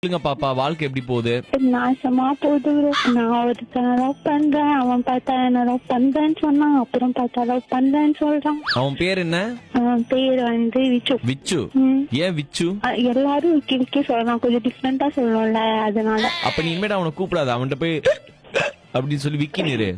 சொல்லுங்க பாப்பா, வாழ்க்கை எப்படி போகுது? நாசமா போகுது bro. நான் ஒருத்தனை லவ் பண்றேன், அவன் பார்த்தா என்ன லவ் பண்றேன்னு சொன்னான், அப்புறம் பார்த்தா லவ் பண்றேன்னு சொல்றான். அவன் பேர் என்ன? அவன் பேர் வந்து விச்சு. விச்சு? ஏன் விச்சு? எல்லாரும் விக்கி சொல்லலாம், கொஞ்சம் டிஃப்ரெண்டா சொல்லணும்ல, அதனால. அப்ப நீ இனிமேட்டு அவனை கூப்பிடாத, அவன்கிட்ட போய் அப்படின்னு சொல்லி விக்கி நிறு.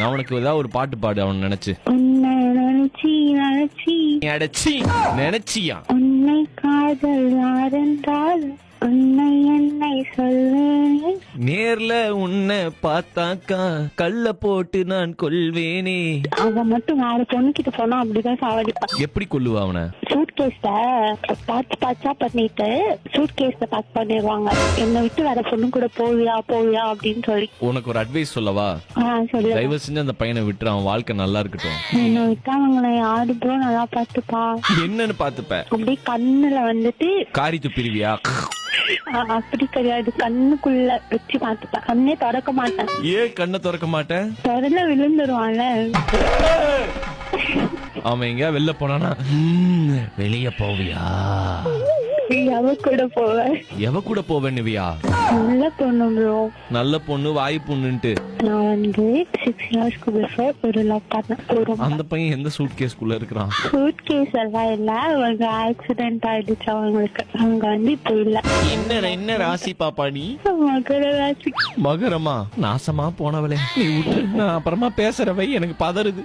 அவனுக்கு ஏதாவது ஒரு பாட்டு பாடு அவன் நினைச்சு. உன்னை நினைச்சி நினைச்சி அடச்சி நினைச்சியா? உன்னை காதல் யாரென்றால் உன்னை என்னை சொல்வேனே. நேர்ல உன்னை பார்த்தாக்கா கள்ள போட்டு நான் கொல்வேனே. அவன் மட்டும் வேற பொண்ணுகிட்ட போனா அப்படிதான் சாவடிப்பான். எப்படி கொல்லுவா அவனை? சூட்கேஸ்ல பாட்சா பண்ணிட்டு சூட்கேஸ்ல பேக் பண்ணிடுவாங்க. என்னை விட்டு வேற பொண்ணு கூட போவியா போவியா அப்படின்னு சொல்லி. உனக்கு ஒரு அட்வைஸ் சொல்லவா? சொல்லு. தயவு செஞ்சு அந்த பையனை விட்டு, அவன் வாழ்க்கை நல்லா இருக்கட்டும். என்னை விட்டு அவங்களை யாரு ப்ரோ நல்லா பாத்துப்பா. என்னன்னு பாத்துப்ப? அப்படியே கண்ணுல வந்துட்டு காரி துப்பிருவியா? அப்படி கிடையாது, கண்ணுக்குள்ள வச்சு பாத்துப்பேன். கண்ணே திறக்க மாட்டேன். ஏன் கண்ணை திறக்க மாட்டேன்? திறந்த விழுந்துருவான்ல. அவன் எங்க வெளில போனானா வெளிய போவியா? எவ கூட போவேன்? எவ கூட போவேன்னுவியா? நல்ல பொண்ணு ப்ரோ. நல்ல பொண்ணு, வாய் பொண்ணுன்ட்டு. நான் வந்து 6 இயர்ஸ்க்கு பிஃபோர் ஒரு லவ் பண்ணேன். அந்த பையன் எந்த சூட் கேஸ்குள்ள இருக்கிறான்? சூட் கேஸ் எல்லாம் இல்ல, அவங்க ஆக்சிடென்ட் ஆயிடுச்சு அவங்களுக்கு. அவங்க வந்து இப்போ இல்ல. என்ன ராசி பாப்பா நீ? மகர ராசி. மகரமா? நாசமா போனவளே, நீ விட்டு, நான் அப்புறமா பேசுறவை, எனக்கு பதறுது.